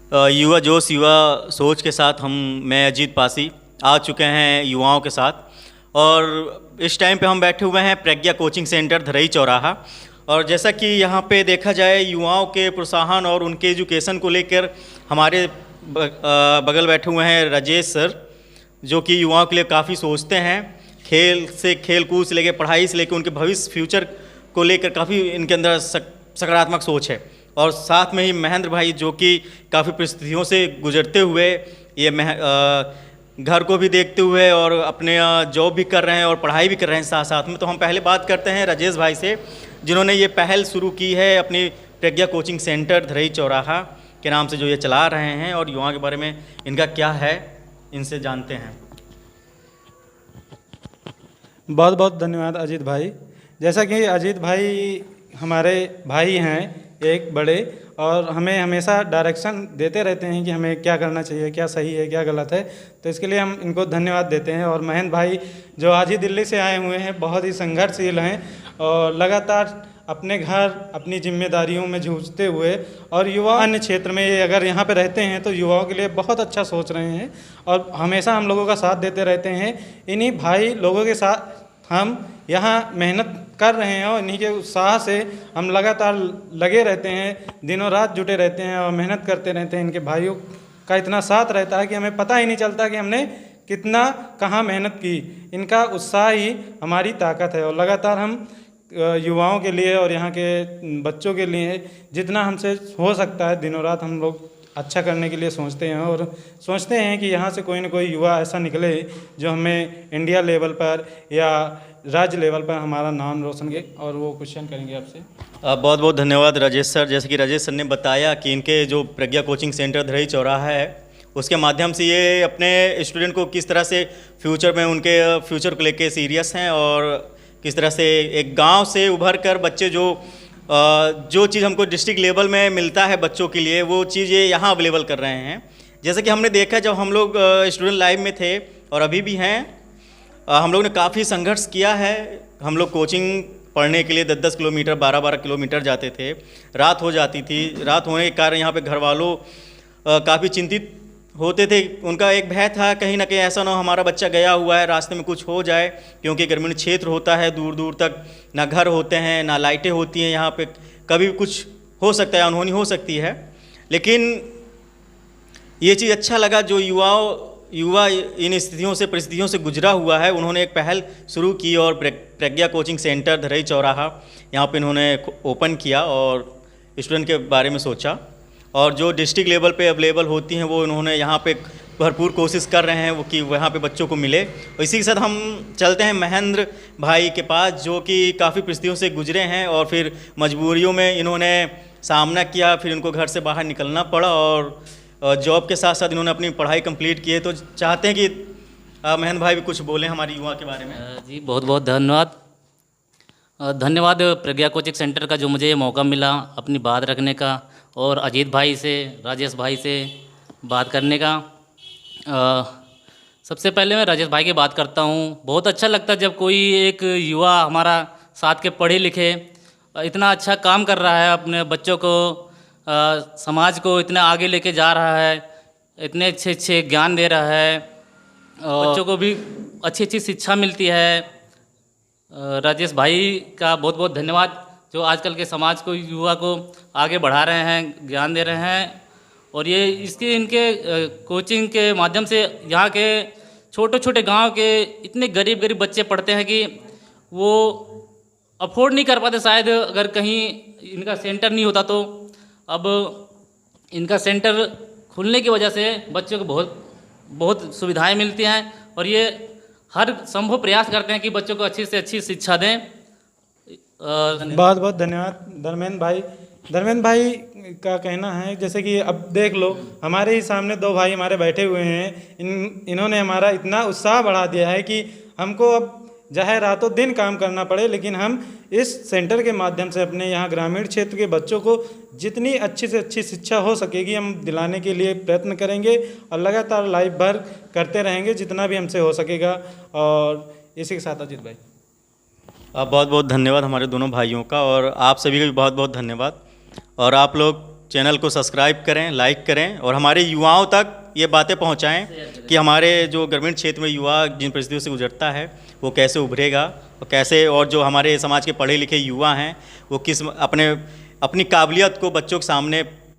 युवा जोश युवा सोच के साथ मैं अजीत पासी आ चुके हैं युवाओं के साथ। और इस टाइम पे हम बैठे हुए हैं प्रज्ञा कोचिंग सेंटर धरई चौराहा। और जैसा कि यहाँ पे देखा जाए युवाओं के प्रोत्साहन और उनके एजुकेशन को लेकर हमारे बगल बैठे हुए हैं राजेश सर, जो कि युवाओं के लिए काफ़ी सोचते हैं। खेल से खेल कूद से लेकर पढ़ाई से लेकर उनके भविष्य फ्यूचर को लेकर काफ़ी इनके अंदर सकारात्मक सोच है। और साथ में ही महेंद्र भाई, जो कि काफ़ी परिस्थितियों से गुजरते हुए ये घर को भी देखते हुए और अपने जॉब भी कर रहे हैं और पढ़ाई भी कर रहे हैं साथ साथ में। तो हम पहले बात करते हैं राजेश भाई से, जिन्होंने ये पहल शुरू की है अपनी प्रज्ञा कोचिंग सेंटर धरई चौराहा के नाम से, जो ये चला रहे हैं। और युवाओं के बारे में इनका क्या है, इनसे जानते हैं। बहुत बहुत धन्यवाद अजीत भाई। जैसा कि अजीत भाई हमारे भाई हैं एक बड़े, और हमें हमेशा डायरेक्शन देते रहते हैं कि हमें क्या करना चाहिए, क्या सही है, क्या गलत है। तो इसके लिए हम इनको धन्यवाद देते हैं। और महेंद्र भाई जो आज ही दिल्ली से आए हुए हैं, बहुत ही संघर्षशील हैं और लगातार अपने घर अपनी जिम्मेदारियों में जूझते हुए, और युवा अन्य क्षेत्र में ये अगर यहाँ पे रहते हैं तो युवाओं के लिए बहुत अच्छा सोच रहे हैं और हमेशा हम लोगों का साथ देते रहते हैं। इन्हीं भाई लोगों के साथ हम यहाँ मेहनत कर रहे हैं और इन्हीं के उत्साह से हम लगातार लगे रहते हैं, दिनों रात जुटे रहते हैं और मेहनत करते रहते हैं। इनके भाइयों का इतना साथ रहता है कि हमें पता ही नहीं चलता कि हमने कितना कहाँ मेहनत की। इनका उत्साह ही हमारी ताकत है। और लगातार हम युवाओं के लिए और यहाँ के बच्चों के लिए जितना हमसे हो सकता है दिनों रात हम लोग अच्छा करने के लिए सोचते हैं। और सोचते हैं कि यहाँ से कोई ना कोई युवा ऐसा निकले जो हमें इंडिया लेवल पर या राज्य लेवल पर हमारा नाम रोशन करे। और वो क्वेश्चन करेंगे आपसे। बहुत बहुत धन्यवाद राजेश सर। जैसे कि राजेश सर ने बताया कि इनके जो प्रज्ञा कोचिंग सेंटर धरई चौराहा है, उसके माध्यम से ये अपने स्टूडेंट को किस तरह से फ्यूचर में उनके फ्यूचर को लेके सीरियस हैं, और किस तरह से एक गांव से उभर कर बच्चे जो चीज़ हमको डिस्ट्रिक्ट लेवल में मिलता है बच्चों के लिए, वो चीज़ ये यहाँ अवेलेबल कर रहे हैं। जैसे कि हमने देखा जब हम लोग स्टूडेंट लाइफ में थे और अभी भी हैं, हम लोग ने काफ़ी संघर्ष किया है। हम लोग कोचिंग पढ़ने के लिए 10-10 किलोमीटर 12-12 किलोमीटर जाते थे। रात हो जाती थी। रात होने के कारण यहाँ पे घर वालों काफ़ी चिंतित होते थे। उनका एक भय था कहीं ना कहीं ऐसा ना हो हमारा बच्चा गया हुआ है, रास्ते में कुछ हो जाए, क्योंकि ग्रामीण क्षेत्र होता है, दूर दूर तक ना घर होते हैं ना लाइटें होती हैं। यहाँ पे कभी भी कुछ हो सकता है, अनहोनी हो सकती है। लेकिन ये चीज़ अच्छा लगा जो युवा इन स्थितियों से परिस्थितियों से गुजरा हुआ है, उन्होंने एक पहल शुरू की और प्रज्ञा कोचिंग सेंटर धरई चौराहा यहाँ पे इन्होंने ओपन किया और स्टूडेंट के बारे में सोचा। और जो डिस्ट्रिक्ट लेवल पे अवेलेबल होती हैं वो इन्होंने यहाँ पे भरपूर कोशिश कर रहे हैं वो कि वहाँ पे बच्चों को मिले। और इसी के साथ हम चलते हैं महेंद्र भाई के पास, जो कि काफ़ी परिस्थितियों से गुजरे हैं और फिर मजबूरियों में इन्होंने सामना किया, फिर इनको घर से बाहर निकलना पड़ा और जॉब के साथ साथ इन्होंने अपनी पढ़ाई कंप्लीट की है। तो चाहते हैं कि महेंद्र भाई भी कुछ बोलें हमारे युवा के बारे में। जी बहुत बहुत धन्यवाद। धन्यवाद प्रज्ञा कोचिंग सेंटर का जो मुझे ये मौका मिला अपनी बात रखने का और अजीत भाई से राजेश भाई से बात करने का। सबसे पहले मैं राजेश भाई की बात करता हूँ। बहुत अच्छा लगता है जब कोई एक युवा हमारा साथ के पढ़े लिखे इतना अच्छा काम कर रहा है, अपने बच्चों को समाज को इतना आगे लेके जा रहा है, इतने अच्छे अच्छे ज्ञान दे रहा है, बच्चों को भी अच्छी अच्छी शिक्षा मिलती है। राजेश भाई का बहुत बहुत धन्यवाद जो आजकल के समाज को युवा को आगे बढ़ा रहे हैं, ज्ञान दे रहे हैं। और ये इनके कोचिंग के माध्यम से यहाँ के छोटे छोटे गांव के इतने गरीब बच्चे पढ़ते हैं कि वो अफोर्ड नहीं कर पाते शायद अगर कहीं इनका सेंटर नहीं होता तो। अब इनका सेंटर खुलने की वजह से बच्चों को बहुत सुविधाएं मिलती हैं और ये हर संभव प्रयास करते हैं कि बच्चों को अच्छी से अच्छी शिक्षा दें। बहुत बहुत धन्यवाद धर्मेंद्र भाई का कहना है जैसे कि अब देख लो हमारे ही सामने दो भाई हमारे बैठे हुए हैं। इन्होंने हमारा इतना उत्साह बढ़ा दिया है कि हमको अब चाहे रातों दिन काम करना पड़े, लेकिन हम इस सेंटर के माध्यम से अपने यहाँ ग्रामीण क्षेत्र के बच्चों को जितनी अच्छी से अच्छी शिक्षा हो सकेगी हम दिलाने के लिए प्रयत्न करेंगे और लगातार लाइफ भर करते रहेंगे जितना भी हमसे हो सकेगा। और इसी के साथ अजीत भाई बहुत बहुत धन्यवाद हमारे दोनों भाइयों का, और आप सभी का भी बहुत बहुत धन्यवाद। और आप लोग चैनल को सब्सक्राइब करें, लाइक करें और हमारे युवाओं तक ये बातें पहुंचाएं कि हमारे जो ग्रामीण क्षेत्र में युवा जिन परिस्थितियों से गुजरता है वो कैसे उभरेगा और कैसे, और जो हमारे समाज के पढ़े लिखे युवा हैं वो किस अपनी काबिलियत को बच्चों के सामने